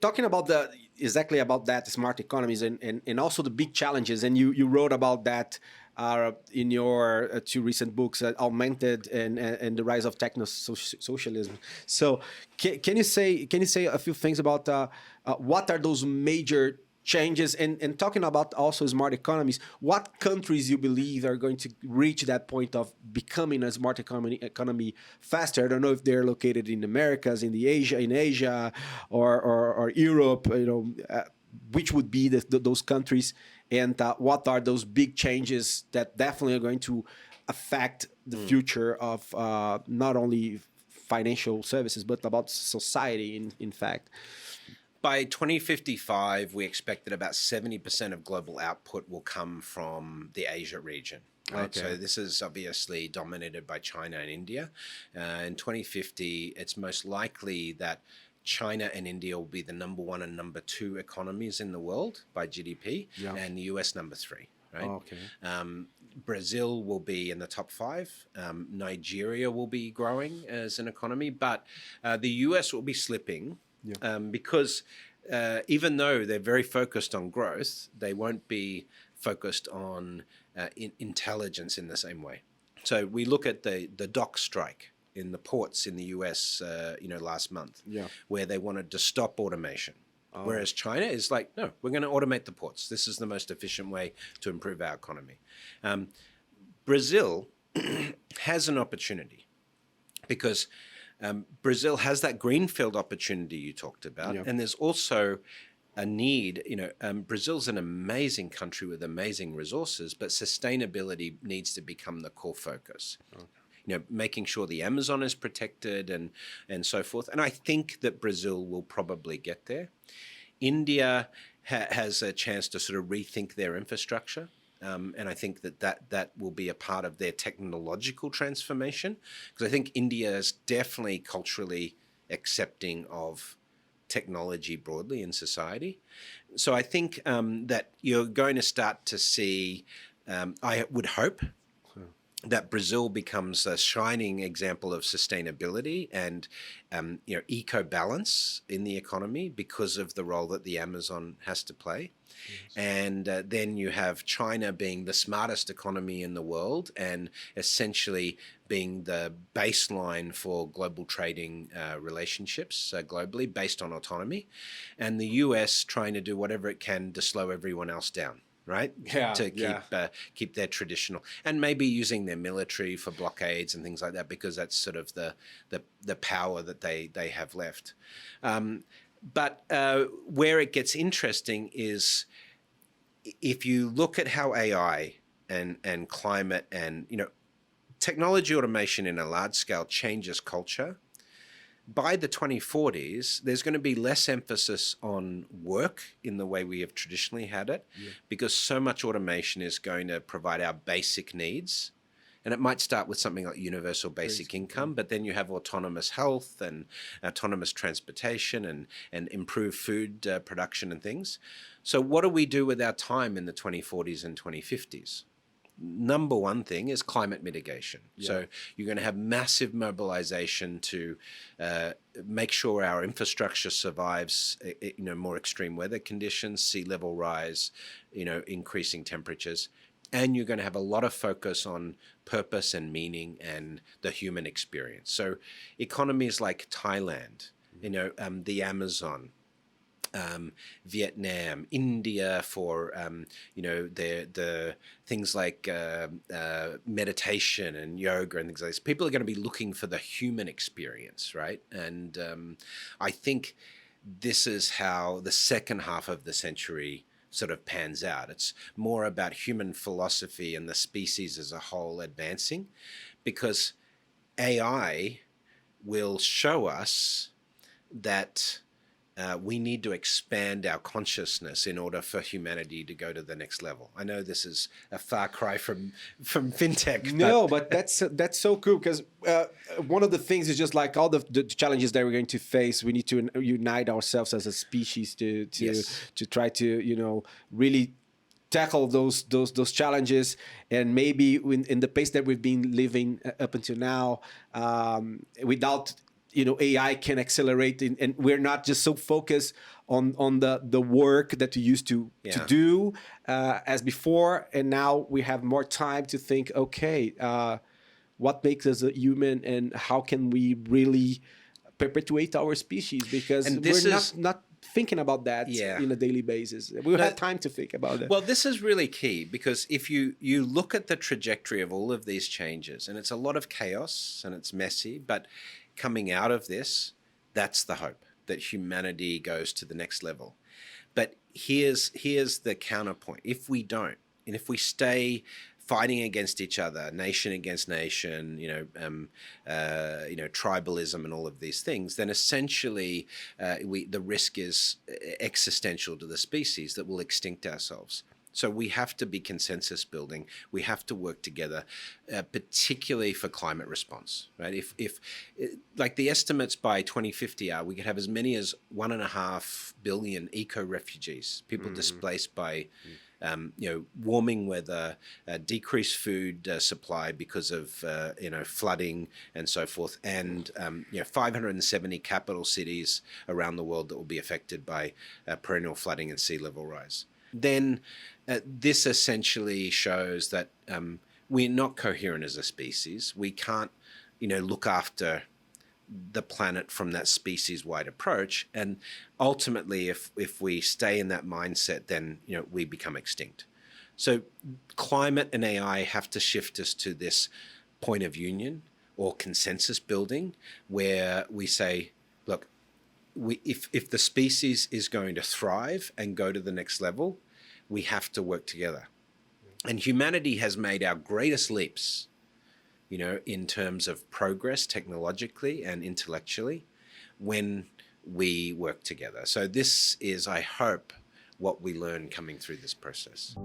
talking about exactly about that smart economies and also the big challenges, and you wrote about that in your two recent books, Augmented and the Rise of Techno Socialism. So can you say a few things about what are those major changes, and talking about also smart economies, what countries you believe are going to reach that point of becoming a smart economy faster? I don't know if they're located in Americas, in Asia, or Europe. Which would be those countries, and what are those big changes that definitely are going to affect the future of not only financial services but about society in fact. By 2055, we expect that about 70% of global output will come from the Asia region. Right? Okay. So this is obviously dominated by China and India. In 2050, it's most likely that China and India will be the number one and number two economies in the world by GDP, and the US number three. Right? Oh, okay. Brazil will be in the top five. Nigeria will be growing as an economy, but the US will be slipping. Because even though they're very focused on growth, they won't be focused on intelligence in the same way. So we look at the dock strike in the ports in the US, last month, where they wanted to stop automation. Whereas China is like, no, we're going to automate the ports. This is the most efficient way to improve our economy. Brazil has an opportunity because Brazil has that greenfield opportunity you talked about, and there's also a need. Brazil's an amazing country with amazing resources, but sustainability needs to become the core focus. Okay. Making sure the Amazon is protected and so forth. And I think that Brazil will probably get there. India has a chance to sort of rethink their infrastructure. And I think that will be a part of their technological transformation, because I think India is definitely culturally accepting of technology broadly in society. So I think that you're going to start to see, I would hope, that Brazil becomes a shining example of sustainability and eco-balance in the economy because of the role that the Amazon has to play. Yes. And then you have China being the smartest economy in the world and essentially being the baseline for global trading relationships globally based on autonomy, and the US trying to do whatever it can to slow everyone else down. Right? Keep their traditional, and maybe using their military for blockades and things like that, because that's sort of the power that they have left. But where it gets interesting is if you look at how AI and climate and technology automation in a large scale changes culture. By the 2040s, there's going to be less emphasis on work in the way we have traditionally had it, because so much automation is going to provide our basic needs. And it might start with something like universal basic income, but then you have autonomous health and autonomous transportation and improved food production and things. So what do we do with our time in the 2040s and 2050s? Number one thing is climate mitigation. So you're going to have massive mobilization to make sure our infrastructure survives, more extreme weather conditions, sea level rise, increasing temperatures. And you're going to have a lot of focus on purpose and meaning and the human experience. So economies like Thailand, the Amazon, Vietnam, India for the things like meditation and yoga and things like this. People are going to be looking for the human experience, right? And I think this is how the second half of the century sort of pans out. It's more about human philosophy and the species as a whole advancing, because AI will show us that we need to expand our consciousness in order for humanity to go to the next level. I know this is a far cry from fintech. No, but that's so cool, because one of the things is just like all the challenges that we're going to face. We need to unite ourselves as a species to try to really tackle those challenges, and maybe in the pace that we've been living up until now, without AI can accelerate, and we're not just so focused on the work that we used to do as before, and now we have more time to think, okay, what makes us a human, and how can we really perpetuate our species? Because we're not thinking about that in a daily basis. We have time to think about that. Well, this is really key, because if you look at the trajectory of all of these changes, and it's a lot of chaos and it's messy, but coming out of this, that's the hope, that humanity goes to the next level. But here's the counterpoint. If we don't, and if we stay fighting against each other, nation against nation, tribalism and all of these things, then essentially the risk is existential to the species, that we'll extinct ourselves. So we have to be consensus building. We have to work together, particularly for climate response, right? If like the estimates by 2050 are, we could have as many as 1.5 billion eco-refugees, people displaced by warming weather, decreased food supply because of flooding and so forth, and 570 capital cities around the world that will be affected by perennial flooding and sea level rise. Then this essentially shows that we're not coherent as a species. We can't, look after the planet from that species-wide approach. And ultimately, if we stay in that mindset, then, we become extinct. So climate and AI have to shift us to this point of union or consensus building, where we say, look, if the species is going to thrive and go to the next level, we have to work together. And humanity has made our greatest leaps, in terms of progress technologically and intellectually, when we work together. So this is, I hope, what we learn coming through this process.